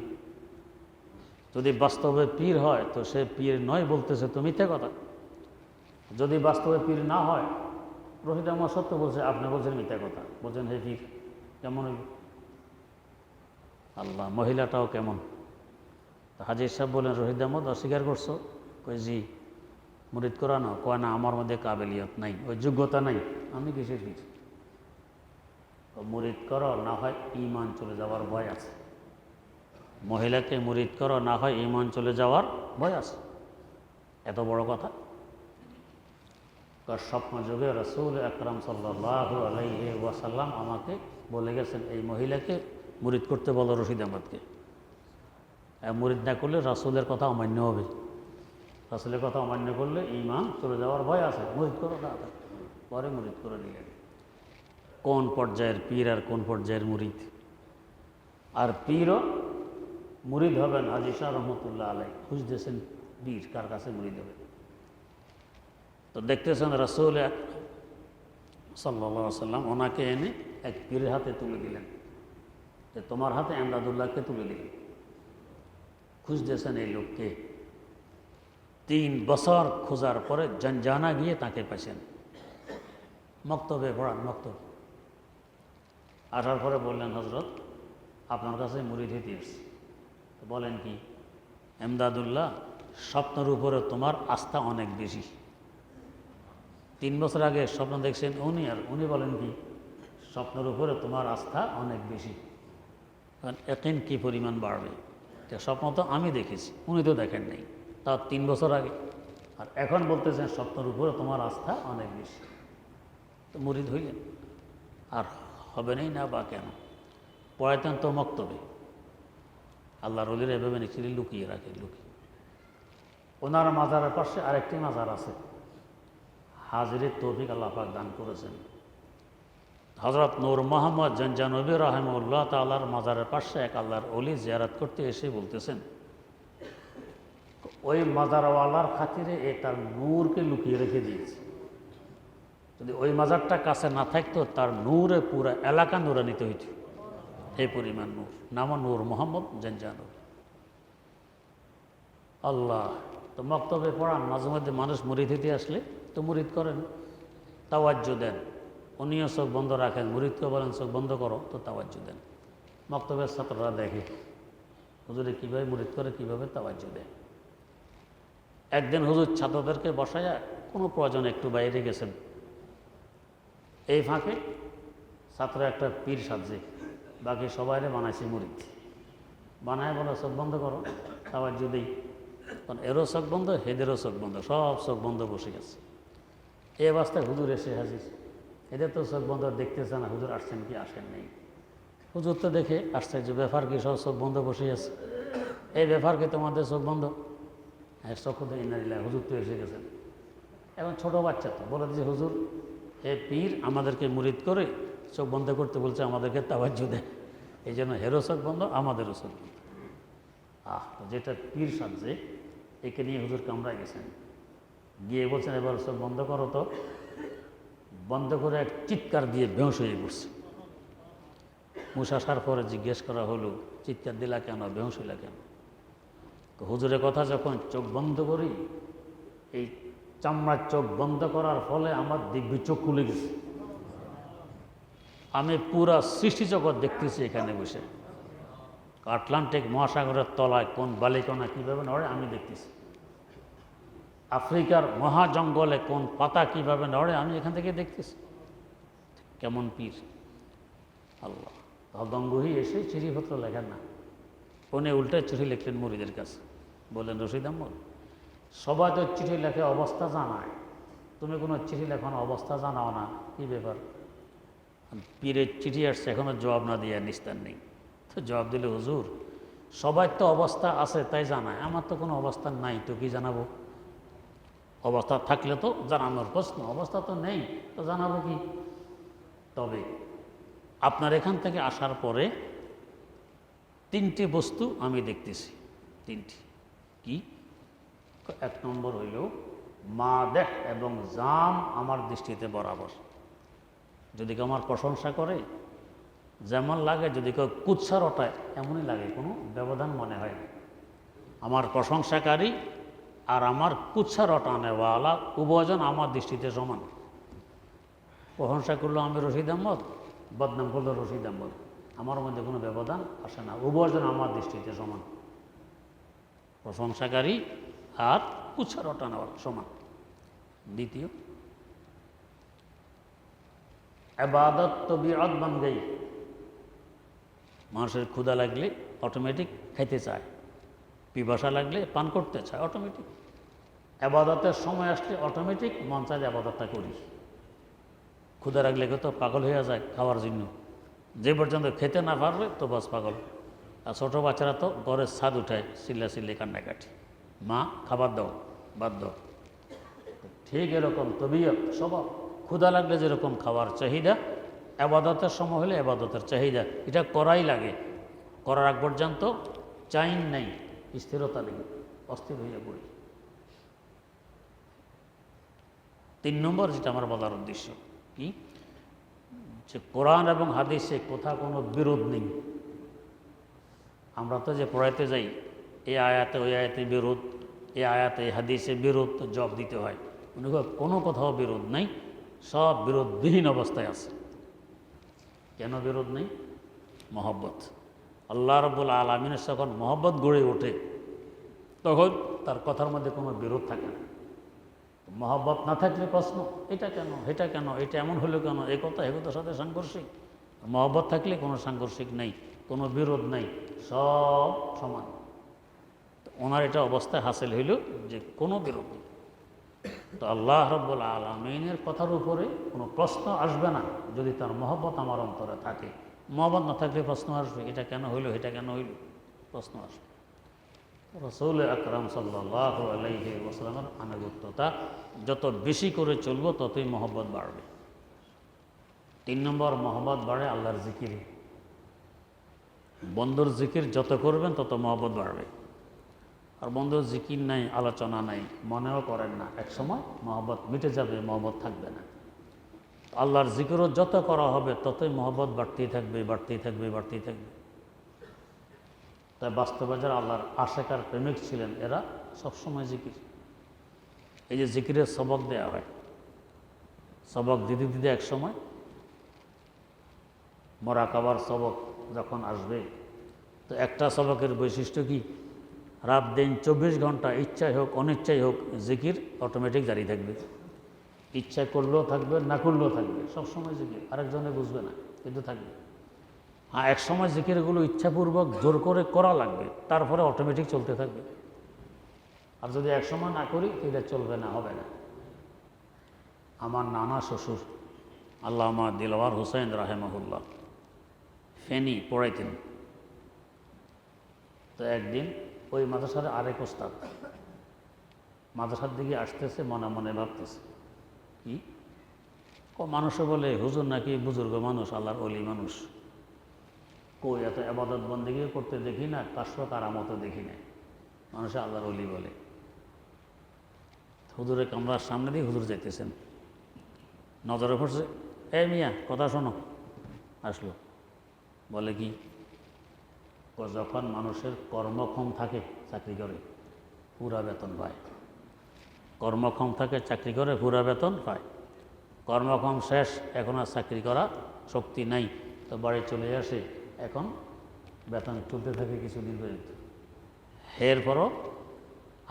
যদি বাস্তবে পীর হয় তো সে পীর নয় বলতেছে তো মিথ্যে কথা। যদি বাস্তবে পীর না হয়, রশিদ আহমদ সত্য বলছে, আপনি বলছেন মিথ্যে কথা, বলছেন হে পীর, কেমন হইব? আল্লাহ, মহিলাটাও কেমন? হাজী সাহেব বলেন রশিদ আহমদ অস্বীকার করছো? কই জি। মুরিদ করানো? কয় না, আমার মধ্যে কাবেলিয়ত নাই, ওই যোগ্যতা নাই, আমি কিসের পীর? মুরিদ করো, না হয় ঈমান চলে যাওয়ার ভয় আছে। মহিলাকে মুরিদ করো, না হয় ঈমান চলে যাওয়ার ভয় আছে। এত বড় কথা। স্বপ্ন যুগে রাসূল আকরাম সাল্লাল্লাহু আলাইহি ওয়াসাল্লাম আমাকে বলে গেছেন, এই মহিলাকে মুরিদ করতে বলো রশিদ আহমদকে। মুরিদ না করলে রাসূলের কথা অমান্য হবে। রাসূলের কথা অমান্য করলে ঈমান চলে যাওয়ার ভয় আছে, মুরিদ করো না। পরে মুরিদ করে দিলেন। কোন পর্যায়ের পীর আর কোন পর্যায়ের মুরিদ। আর পীরও মুরিদ হবেন হাজী শাহ রহমতুল্লাহ আলাই, খুঁজতেছেন পীর কার কাছে মুরিদ হবে। তো দেখতেছেন রাসূল সাল্লাল্লাহু আলাইহি সাল্লাম ওনাকে এনে এক পীরের হাতে তুলে দিলেন, যে তোমার হাতে এমদাদুল্লাহকে তুলে দিলেন। খুঁজতেছেন এই লোককে। 3 বছর খোঁজার পরে জানা গিয়ে তাকে পাইছেন। মক্তবে পড়ান, মক্তব। আসার পরে বললেন, হজরত আপনার কাছে মুরিদ হইতে এসেছি। তো বলেন কি? এমদাদুল্লাহ, স্বপ্নের উপরে তোমার আস্থা অনেক বেশি। 3 বছর আগে স্বপ্ন দেখছেন উনি, আর উনি বলেন কি স্বপ্নের উপরে তোমার আস্থা অনেক বেশি। কারণ এখন কী পরিমাণ বাড়বে, স্বপ্ন তো আমি দেখেছি, উনি তো দেখেন নাই, তাও 3 বছর আগে। আর এখন বলতেছেন স্বপ্নের উপরে তোমার আস্থা অনেক বেশি। তো মুরিদ হইলেন। আর হবে নাই না বা কেন? পড়াইতেন তো মক্তবে। আল্লাহর ওলিরা এভাবে নিশ্চয়ই লুকিয়ে রাখে, লুকিয়ে। ওনার মাজারের পাশে আরেকটি মাজার আছে, হাজিরের তৌফিক আল্লাহ পাক দান করেছেন। হযরত নূর মোহাম্মদ জঞ্জানবী রাহিমাহুল্লাহ তাআলার মাজারের পাশে এক আল্লাহর ওলি জিয়ারত করতে এসে বলতেছেন, ওই মাজারওয়ালার খাতিরে এ তার নূরকে লুকিয়ে রেখে দিয়েছে। যদি ওই মাজারটা কাছে না থাকতো, তার নূরে পুরা এলাকা নূরান্বিত হইত, এই পরিমাণ নূর। নাম নূর মোহাম্মদ জঞ্জানবী। আল্লাহ। তো মক্তবে পড়ান, মাঝে মধ্যে মানুষ মুরিদ হইতে আসলে তো মুরিদ করেন, তাওয়াজ্জু দেন। উনিও চোখ বন্ধ রাখেন, মুরিদকে বলেন চোখ বন্ধ করো, তো তাওয়াজ্জু দেন। মক্তবের ছাত্ররা দেখে হুজুরে কীভাবে মুরিদ করে, কীভাবে তাওয়াজ্জু দেয়। একদিন হুজুর ছাত্রদেরকে বসায়া কোনো প্রয়োজনে একটু বাইরে গেছেন। এই ফাঁকে ছাত্র একটা পীর সাজে, বাকি সবাইরে বানাইছে মুরিদ। বানায় বলে চোখ বন্ধ করো, তাওয়াজ্জু দেই। কারণ এরও চোখ বন্ধ, হেদেরও চোখ বন্ধ, সব চোখ বন্ধ বসে গেছে। এই অবস্থায় হুজুর এসে হাজির। এদের তো চোখ বন্ধ, দেখতেছে না হুজুর আসছেন কি আসেন নেই। হুজুর তো দেখে আশ্চর্য, ব্যাপার কি সব চোখ বন্ধ বসে আছে, এই ব্যাপার কি তোমাদের চোখ বন্ধ? হ্যাঁ, চক্ষু তো ইন্নালিল্লাহ, হুজুর তো এসে গেছেন। এখন ছোটো বাচ্চা তো বলে দিয়েছে, হুজুর এ পীর আমাদেরকে মুরিদ করে চোখ বন্ধ করতে বলছে, আমাদেরকে তাওয়াজ্জু দেয়, এই জন্য হেরো চোখ বন্ধ, আমাদেরও চোখ বন্ধ। যেটা পীর সাজে, একে নিয়ে হুজুর কামড়ায় গেছেন। গিয়ে বলছেন, এবার চোখ বন্ধ করো। তো বন্ধ করে এক চিৎকার দিয়ে বেহুশ হয়ে পড়ছে। মুসা আসার পরে জিজ্ঞেস করা হলো, চিৎকার দিলা কেন, বেহুশ হইলা কেন? তো হুজুরের কথা যখন চোখ বন্ধ করি, এই চামড়ার চোখ বন্ধ করার ফলে আমার দিব্যি চোখ খুলে গেছে। আমি পুরা সৃষ্টি জগৎ দেখতেছি এখানে বসে। আটলান্টিক মহাসাগরের তলায় কোন বালিকণা কীভাবে নড়ে আমি দেখতেছি। আফ্রিকার মহাজঙ্গলে কোন পাতা কীভাবে নড়ে আমি এখান থেকে দেখতেছি। কেমন পীর আল্লাহ! দঙ্গহি এসে চিঠিপত্র লেখেন না, উনি উল্টে চিঠি লিখলেন মুরিদের কাছে। বললেন, রশিদ আহমদ, সবাই তো চিঠি লেখে অবস্থা জানায়, তুমি কোনো চিঠি লেখানো অবস্থা জানাও না, কী ব্যাপার? পীরের চিঠি আসছে, এখনও জবাব না দিয়ে নিস্তার নেই। তো জবাব দিলে, হুজুর সবাই তো অবস্থা আছে তাই জানায়, আমার তো কোনো অবস্থা নাই, তো কি জানাবো? অবস্থা থাকলে তো জানানোর প্রশ্ন, অবস্থা তো নেই, তো জানাবো কি? তবে আপনার এখান থেকে আসার পরে 3টি বস্তু আমি দেখতেছি। 3টি কি? 1 নম্বর হইল মাদেহ এবং জাম আমার দৃষ্টিতে বরাবর। যদি কেউ আমার প্রশংসা করে যেমন লাগে, যদি কেউ কুৎসা রটায় এমনই লাগে, কোনো ব্যবধান মনে হয় না। আমার প্রশংসাকারী আর আমার কুৎসা রটানেওয়ালা উভয়জন আমার দৃষ্টিতে সমান। প্রশংসা করলো আমি রশিদ আহমদ, বদনাম করলো রশিদ আহমদ, আমার মধ্যে কোনো ব্যবধান আসে না, উভয়জন আমার দৃষ্টিতে সমান। প্রশংসাকারী আর কুৎসা রটানেওয়ালা সমান। দ্বিতীয়, ইবাদত তবিআত বান গই। মানুষের ক্ষুধা লাগলে অটোমেটিক খাইতে চায়, পিপাসা লাগলে পান করতে চায় অটোমেটিক। ইবাদতের সময় আসলে অটোমেটিক মন চায় ইবাদতটা করি। ক্ষুধা লাগলে তো পাগল হয়ে যায় খাওয়ার জন্য, যে পর্যন্ত খেতে না পারবে তো বাস পাগল। আর ছোটো বাচ্চারা তো ঘরের ছাদ উঠায় চিল্লি কান্নাকাটি, মা খাবার দাও, বাদ দাও। ঠিক এরকম তবিয়ত স্বভাব। ক্ষুধা লাগলে যেরকম খাওয়ার চাহিদা, আবাদতের সময় হলে আবাদতের চাহিদা, এটা করাই লাগে, করার আগ পর্যন্ত চাইন নেই, স্থিরতা নেই, অস্থির হইয়া পড়ি। 3 নম্বর যেটা আমার বলার উদ্দেশ্য কি, যে কোরআন এবং হাদিসে কোথাও কোনো বিরোধ নেই। আমরা তো যে পড়াইতে যাই, এই আয়াতে ওই আয়াতে বিরোধ, এই আয়াতে এই হাদিসে বিরোধ, তো জবাব দিতে হয়। কোনো কোথাও বিরোধ নেই, সব বিরোধবিহীন অবস্থায় আছে। কেন বিরোধ নেই? মহব্বত। আল্লাহ রাব্বুল আলামিনের যখন মহব্বত গড়ে ওঠে, তখন তার কথার মধ্যে কোনো বিরোধ থাকে না। মহব্বত না থাকলে প্রশ্ন, এটা কেন, এটা কেন, এটা এমন হলো কেন, এই কথা এ কথার সাথে সাংঘর্ষিক। মহব্বত থাকলে কোনো সাংঘর্ষিক নেই, কোনো বিরোধ নেই, সব সমান। তো ওনার এটা অবস্থায় হাসিল হইল যে কোনো বিরোধ নেই। তো আল্লাহ রাব্বুল আলামিনের কথার উপরে কোনো প্রশ্ন আসবে না যদি তার মহব্বত আমার অন্তরে থাকে। মহব্বত না থাকলে প্রশ্ন আসবে, এটা কেন হইল, এটা কেন হইল, প্রশ্ন আসবে। রাসূল আকরাম সাল্লাল্লাহু আলাইহি ওয়াসাল্লামের আনুগত্যতা যত বেশি করে চলবো ততই মহব্বত বাড়বে। 3 নম্বর, মহব্বত বাড়ে আল্লাহর জিকিরে। বন্ধুর জিকির যত করবেন তত মহব্বত বাড়বে। আর বন্ধুর জিকির নাই, আলোচনা নাই, মনেও করেন না, এক সময় মহব্বত মিটে যাবে, মহব্বত থাকবে না। আল্লাহর জিকিরও যত করা হবে ততই মহব্বত বাড়তেই থাকবে, বাড়তেই থাকবে, বাড়তেই থাকবে। তাই বাস্তবে যারা আল্লাহর আশেকার প্রেমিক ছিলেন, এরা সবসময় জিকির। এই যে জিকিরের সবক দেওয়া হয়, সবক দিতে দিতে এক সময় মোরাকাবার সবক যখন আসবে, তো একটা সবকের বৈশিষ্ট্য কি, রাত দিন 24 ঘন্টা ইচ্ছাই হোক অনিচ্ছাই হোক জিকির অটোমেটিক জারি থাকবে। ইচ্ছা করলেও থাকবে, না করলেও থাকবে, সবসময় জিকির। আরেকজনে বুঝবে না, কিন্তু থাকবে। হ্যাঁ, এক সময় জিকিরগুলো ইচ্ছাপূর্বক জোর করে করা লাগবে, তারপরে অটোমেটিক চলতে থাকবে। আর যদি এক সময় না করি এটা চলবে না, হবে না। আমার নানা শ্বশুর আল্লামা দিলওয়ার হোসেন রাহেমাহুল্লাহ ফেনী পড়াইতেন। তো একদিন ওই মাদ্রাসার আরেক ওস্তাদ মাদ্রাসার দিকে আসতেছে, মনে মনে ভাবতেছে কি, মানুষে বলে হুজুর নাকি বুজুর্গ মানুষ, আল্লাহর ওলি মানুষ, কই এত ইবাদত বন্দেগী করতে দেখি না, কাশফ কারামতও দেখি না, মানুষে আল্লাহর ওলি বলে। হুজুরের কামরার সামনে দিয়ে হুজুর যাইতেছেন, নজরে পড়ছে, এই মিয়া কথা শোনো। আসলো, বলে কি, যখন মানুষের কর্মক্ষম থাকে চাকরি করে পুরা বেতন পায়, কর্মক্ষম থাকে চাকরি করে পুরা বেতন পায়, কর্মক্ষম শেষ, এখন আর চাকরি করা শক্তি নাই, তো বাড়ি চলে আসে, এখন বেতন চলতে থাকে কিছুদিন পর্যন্ত। এরপরও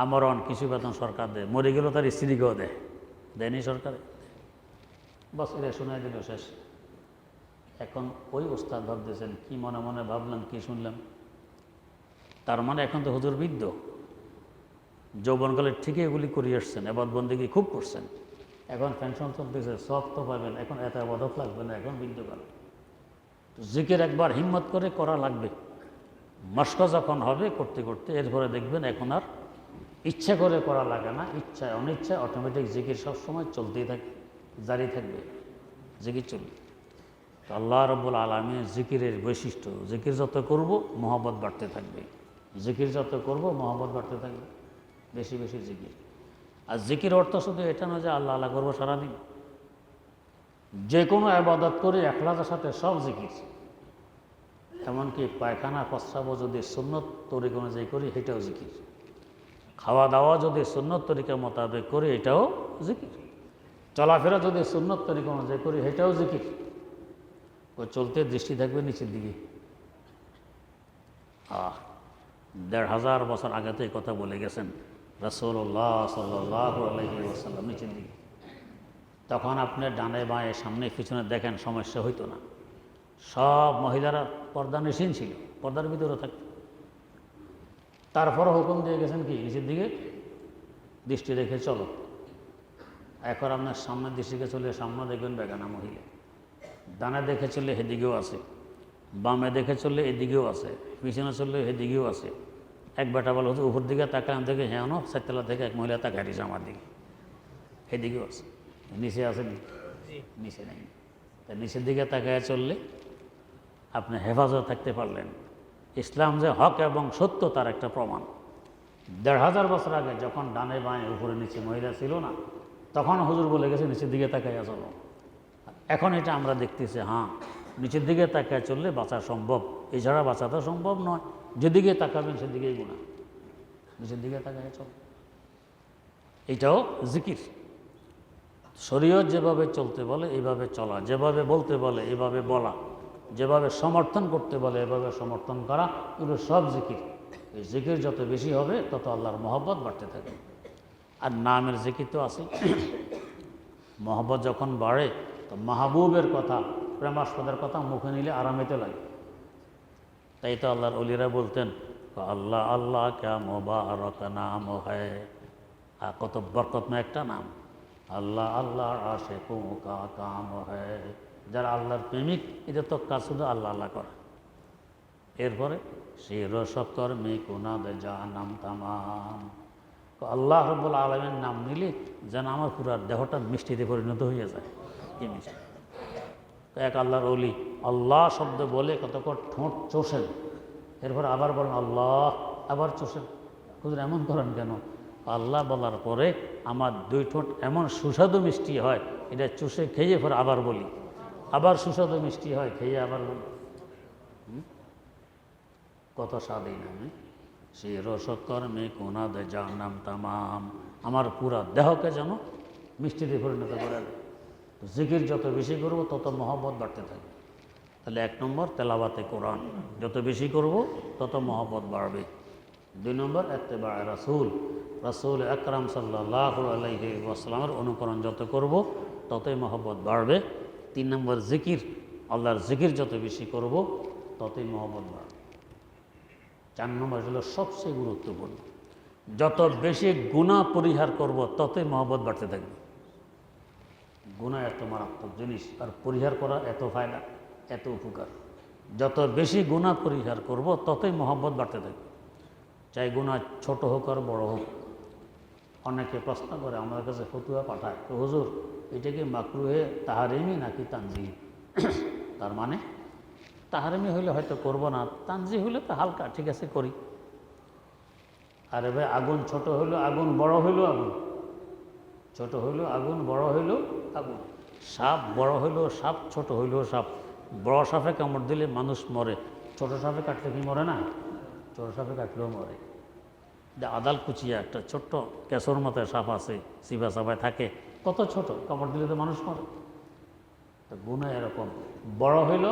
আমরণ কিছু বেতন সরকার দেয়, মরে গেলেও তার স্ত্রীকেও দেয়, দেয়নি সরকারে, বাস এটা শোনায় দিল, শেষ। এখন ওই ওস্তাদ ভাবতেছেন, কি মনে মনে ভাবলাম, কি শুনলাম, তার মানে এখন তো হুজুর বৃদ্ধ, যৌবনকালে ঠিকই এগুলি করে আসছেন, এবাদত বন্দেগী খুব করছেন, এখন পেনশন চলতেছে, সব তো পাবেন, এখন এত আবাদত লাগবে না, এখন বৃদ্ধকাল। জিকির একবার হিম্মত করে করা লাগবে, মশক যখন হবে করতে করতে, এরপরে দেখবেন এখন আর ইচ্ছা করে করা লাগে না, ইচ্ছায় অনিচ্ছায় অটোমেটিক জিকির সবসময় চলতেই থাকে, জারি থাকবে, জিকির চলবে। তো আল্লাহ রাব্বুল আলামিনের জিকিরের বৈশিষ্ট্য, জিকির যত করব মহব্বত বাড়তে থাকবে, জিকির যত করব মহব্বত বাড়তে থাকবে, বেশি বেশি জিকির। আর জিকির অর্থ শুধু এটা না যে আল্লাহ আল্লাহ করবো সারাদিন, যে কোনো ইবাদত করে ইখলাসের সাথে সব জিকির। এমনকি পায়খানা প্রস্রাবও যদি সুন্নত তরিকা অনুযায়ী করি এটাও জিকির, খাওয়া দাওয়া যদি সুন্নত তরিকা মোতাবেক করি এটাও জিকির, চলাফেরা যদি সুন্নত তরিকা অনুযায়ী করি এটাও জিকির। চলতে দৃষ্টি থাকবে নিচের দিকে। ১৫০০ বছর আগে তো এই কথা বলে গেছেন রাসূলুল্লাহ সাল্লাল্লাহু আলাইহি ওয়াসাল্লাম, নিচের দিকে। তখন আপনি ডানে বাঁয়ে সামনে পিছনে দেখেন, সমস্যা হইতো না। সব মহিলারা পর্দা নিষিদ্ধ ছিল, পর্দার ভিতরে থাকত। তারপরও হুকুম দিয়ে গেছেন কি, নিচের দিকে দৃষ্টি রেখে চলো। এখন আপনার সামনের দৃষ্টিকে চলে, সামনে দেখবেন বেগানা মহিলা, ডানে দেখে চললে এদিকেও আছে, বামে দেখে চললে এদিকেও আছে, পিছনে চললে এদিকেও আছে। এক বেটা বলে হচ্ছে উপর দিকে তাকায়, থেকে হ্যাঁ, 4তলা থেকে এক মহিলা তাকাইছে আমার দিকে, এদিকেও আছে। নিচে আছে, নিচে নেই। তা নিচের দিকে তাকায় চললে আপনি হেফাজত থাকতে পারলেন। ইসলাম যে হক এবং সত্য তার একটা প্রমাণ। ১,৫০০ বছর আগে যখন ডানে বাঁয়ে উপরে নিচে মহিলা ছিল না, তখন হুজুর বলে গেছে নিচের দিকে তাকাইয়া চলো। এখন এটা আমরা দেখতেছি, হ্যাঁ নিচের দিকে তাকায় চললে বাঁচা সম্ভব, এছাড়া বাঁচা তো সম্ভব নয়। যেদিকে তাকাবেন সেদিকেই গুনাহ, নিচের দিকে তাকায় চল। এটাও জিকির। শরীয়ত যেভাবে চলতে বলে এইভাবে চলা, যেভাবে বলতে বলে এভাবে বলা, যেভাবে সমর্থন করতে বলে এভাবে সমর্থন করা, এগুলো সব জিকির। এই জিকির যত বেশি হবে তত আল্লাহর মহব্বত বাড়তে থাকে। আর নামের জিকির তো আছে। মহব্বত যখন বাড়ে তো মাহবুবের কথা, প্রেমাস্পদের কথা মুখে নিলে আরামেতে লাগে। তাই তো আল্লাহর ওলিরা বলতেন, আল্লাহ আল্লাহ ক্যা মোবারক নাম হ্যায়। কত বরকতময় একটা নাম, আল্লাহ আল্লাহর আশিকোं কা কাম হ্যায়। যারা আল্লাহর প্রেমিক এদের তো কাজ শুধু আল্লাহ আল্লাহ করা। এরপরে শির শক্কর মে কুনাদ জানাম তামাম। আল্লাহ রাব্বুল আলামিনের নাম নিলে যেন আমার পুরো দেহটা মিষ্টিতে পরিণত হয়ে যায়। কি মিষ্টি! এক আল্লাহর ওলি আল্লাহ শব্দ বলে কতক্ষণ ঠোঁট চষেন, এরপর আবার বলেন আল্লাহ, আবার চষেন। হুজুর এমন করেন কেন? আল্লাহ বলার পরে আমার দুই ঠোঁট এমন সুস্বাদু মিষ্টি হয়, এটা চষে খেয়ে পরে আবার বলি, আবার সুস্বাদু মিষ্টি হয়, খেয়ে আবার বলি। কত স্বাদ এই নামে। শির শক্কর মে কুনাদ জানাম তামাম। আমার পুরা দেহকে যেন মিষ্টিতে পরিণত করে দেয়। তো জিকির যত বেশি করব তত মহব্বত বাড়তে থাকে। তাহলে ১ নম্বর তেলাওয়াতে কোরআন যত বেশি করব তত মহব্বত বাড়বে। ২ নম্বর ইত্তেবায়ে রাসূল, রাসূল আকরাম সাল্লাল্লাহু আলাইহি ওয়াসাল্লামের অনুকরণ যত করব ততই মহব্বত বাড়বে। ৩ নম্বর জিকির, আল্লাহর জিকির যত বেশি করব ততই মহব্বত বাড়বে। ৪ নম্বর হলো সবচেয়ে গুরুত্বপূর্ণ, যত বেশি গুনাহ পরিহার করব ততই মহব্বত বাড়তে থাকবে। গুনাহ এত মারাত্মক জিনিস, আর পরিহার করা এত ফায়দা, এত উপকার। যত বেশি গুনাহ পরিহার করব ততই মহব্বত বাড়তে থাকবে। চাই গুনাহ ছোট হোক আর বড় হোক। অনেকে প্রশ্ন করে আমাদের কাছে ফতুয়া পাঠায়, তো হুজুর এটা কি মাকরুহে তাহারিমি নাকি তানজিহ? তার মানে তাহারিমি হইলে হয়তো করব না, তানজিহ হইলে তো হালকা ঠিক আছে করি। আরে ভাই, আগুন ছোট হইলো আগুন, বড় হইলো আগুন, ছোট হইলো আগুন, বড় হইলো আগুন। সাপ বড় হইলো সাপ, ছোট হইলো সাপ। বড় সাপে কামড় দিলে মানুষ মরে, ছোট সাপে কাটলে কি মরে না? ছোট সাপে কাটলেও মরে। আদাল কুচিয়া একটা ছোট্ট কেশর মতো সাপ আছে, সিবা সাপায় থাকে, কত ছোট, কামড় দিলে তো মানুষ মরে। তো গুনাহ এরকম, বড় হইল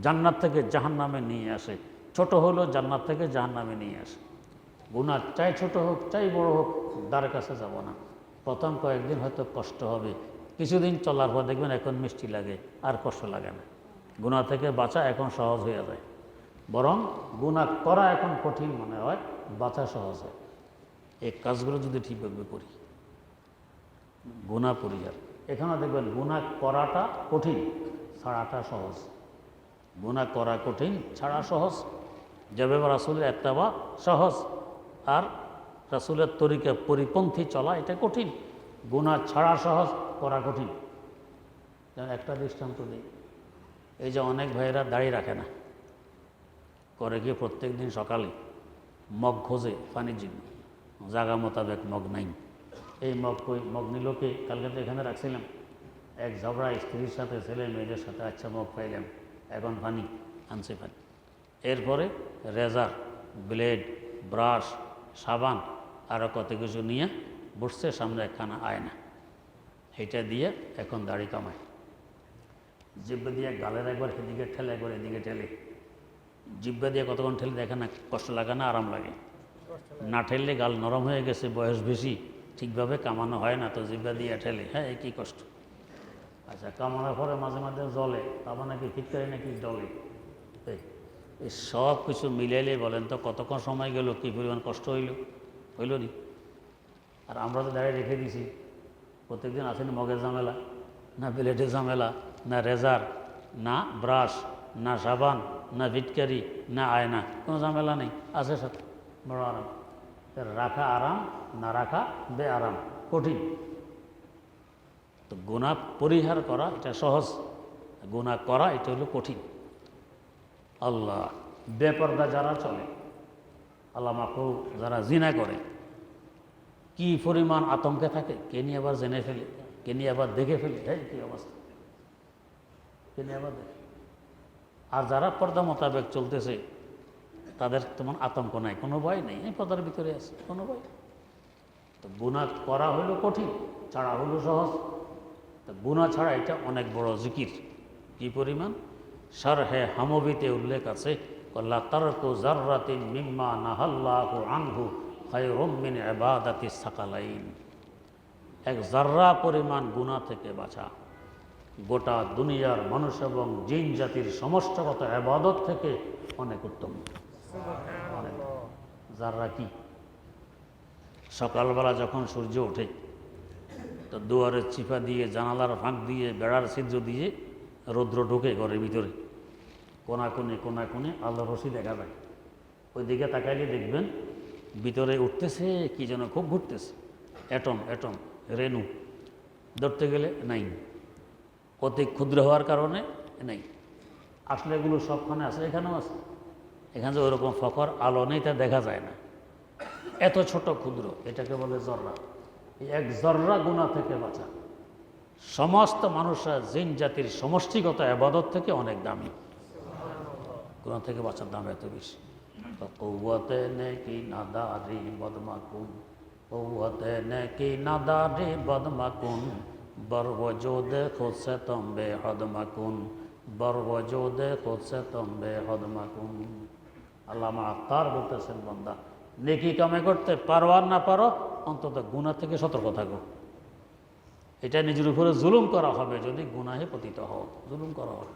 জান্নাত থেকে জাহান্নামে নিয়ে আসে, ছোট হলো জান্নাত থেকে জাহান্নামে নিয়ে আসে। গুনাহ চাই ছোট হোক চাই বড় হোক, দ্বারের কাছে যাব না। প্রথম কয়েকদিন হয়তো কষ্ট হবে, কিছুদিন চলার পর দেখবেন এখন মিষ্টি লাগে, আর কষ্ট লাগে না। গুনাহ থেকে বাঁচা এখন সহজ হয়ে যায়, বরং গুনাহ করা এখন কঠিন মনে হয়, বাঁচা সহজ হয়। এই কাজগুলো যদি ঠিকভাবে করি, গুনাহ পরিহার। এখানে দেখবেন গুনাহ করাটা কঠিন, ছাড়াটা সহজ। গুনাহ করা কঠিন, ছাড়া সহজ। যেভাবে রাসূলের ইত্তেবা সহজ, আর রাসূলের তরিকা পরিপন্থী চলা এটা কঠিন। গুনাহ ছাড়া সহজ, করা কঠিন। যেমন একটা দৃষ্টান্ত দিই, এই যে অনেক ভাইয়েরা দাড়ি রাখে না, করে গিয়ে প্রত্যেক দিন সকালে মগ খোঁজে পানির জন্য, জায়গা মোতাবেক মগ নাই। এই মগ নিল কে? কালকে তো এখানে রাখছিলাম, এক ঝগড়া স্ত্রীর সাথে ছেলে মেয়েদের সাথে, আচ্ছা মগ পাইলাম, এখন পানি আনছে পানি। এরপরে রেজার, ব্লেড, ব্রাশ, সাবান আরও কত কিছু নিয়ে বসছে, সামনে একখানা আয়না, সেইটা দিয়ে এখন দাড়ি কামায়। জিব্বা দিয়ে গালের একবার এদিকে ঠেলে, একবার এদিকে ঠেলে। জিব্বা দিয়ে কতক্ষণ ঠেলে দেখে না, কষ্ট লাগে না আরাম লাগে? না ঠেললে গাল নরম হয়ে গেছে, বয়স বেশি, ঠিকভাবে কামানো হয় না, তো জিব্বা দিয়ে ঠেলে, হ্যাঁ একই কষ্ট। আচ্ছা, কামানোর পরে মাঝে মাঝে জলে, তারপর নাকি ফিটকারি নাকি জলে। এই সব কিছু মিলাইলে বলেন তো কতক্ষণ সময় গেল, কী পরিমাণ কষ্ট হইল নি? আর আমরা তো দাঁড়িয়ে রেখে দিছি, প্রত্যেকদিন আসেনি মগের ঝামেলা, না ব্লেডের ঝামেলা, না রেজার, না ব্রাশ, না সাবান, না ফিটকারি, না আয়না, কোনো ঝামেলা নেই, আছে সাথে বড় আরাম। রাখা আরাম, না রাখা বে আরাম, কঠিন। তো তো গুনাহ পরিহার করা এটা সহজ, গুনাহ করা এটা হলো কঠিন। আল্লাহ, বেপরদা যারা চলে, আল্লাহ মাকু যারা জিনা করে, কি পরিমাণ আতঙ্কে থাকে, কে নিয়ে আবার জেনে ফেলে, কে নিয়ে আবার দেখে ফেলে, হ্যাঁ কী অবস্থা, কে নিয়ে আবার দেখে। আর যারা পর্দা মোতাবেক চলতেছে তাদের তেমন আতঙ্ক নাই, কোনো ভয় নেই, এই পর্দার ভিতরে আছে, কোনো ভয়। তো গুনাহ করা হলো কঠিন, ছাড়া হলো সহজ। তো গুনাহ ছাড়া এটা অনেক বড় জিকির। কি পরিমাণ? শারহে হামবিতে উল্লেখ আছে, লা তারকু যাররাতিন মিম্মা নাহাল্লাহু আনহু খায়রুম মিন ইবাদাতিস সাকালাইন। এক জাররা পরিমাণ গুনাহ থেকে বাঁচা গোটা দুনিয়ার মানুষ এবং জিন জাতির সমস্তগত ইবাদত থেকে অনেক উত্তম। অনেক। জাররা কি? সকালবেলা যখন সূর্য ওঠে তো দুয়ারের চিপা দিয়ে, জানালার ফাঁক দিয়ে, বেড়ার ছিদ্র দিয়ে রৌদ্র ঢুকে ঘরের ভিতরে, কোনাকুনি কোনাকুনি আলোর রশি দেখা যায়। ওই দিকে তাকাইলে দেখবেন ভিতরে উঠতেছে কি যেন খুব ঘুরতেছে, অ্যাটম অ্যাটম রেণু। ধরতে গেলে নাই, অতি ক্ষুদ্র হওয়ার কারণে নাই। আসলে এগুলো সবখানে আছে, এখানেও আছে। এখানে যে ওইরকম ফকর আলো নেই, তা দেখা যায় না, এত ছোট ক্ষুদ্র। এটাকে বলে জর্রা। এই এক জর্রা গুনাহ থেকে বাঁচা সমস্ত মানুষরা জিন জাতির সমষ্টিগত ইবাদত থেকে অনেক দামি। গুনাহ থেকে বাঁচার দাম এত বেশি। কওয়াতে নেকি নাদারি বদমাকুন, কওয়াতে নেকি নাদারি বদমাকুন, বরওজুদে খুদ সে তুম বেহদ মাকুন, বরওজুদে খুদ সে তুম বেহদ মাকুন। আল্লামা আত্তার বলতেছেন, বান্দা নেকি কামে করতে পারো আর না পারো, অন্তত গুনাহ থেকে সতর্ক থাকো। এটা নিজের উপরে জুলুম করা হবে যদি গুনাহে পতিত হও, জুলুম করা হবে।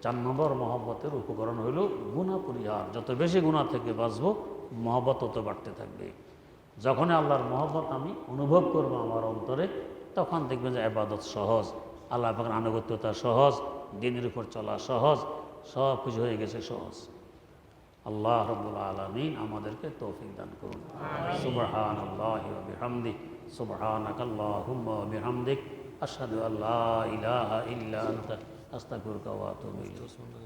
4 নম্বর মহব্বতের উপকরণ হইল গুনাহ পরিহার। যত বেশি গুনাহ থেকে বাঁচবো, মহব্বত তত বাড়তে থাকবে। যখন আল্লাহর মহব্বত আমি অনুভব করব আমার অন্তরে, তখন দেখবেন যে ইবাদত সহজ, আল্লাহ পাকের আনুগত্যতা সহজ, দ্বীনের উপর চলা সহজ, সব কিছু হয়ে গেছে সহজ। আল্লাহ রাব্বুল আলামিন আমাদেরকে তৌফিক দান করুন। সুবহানাল্লাহি ওয়া বিহামদিহি, সুবহানাকাল্লাহুম্মা ওয়া বিহামদিক, আশহাদু আল্লা ইলাহা ইল্লা আনতা আস্তাগফিরুকা ওয়া আতুবু ইলাইক।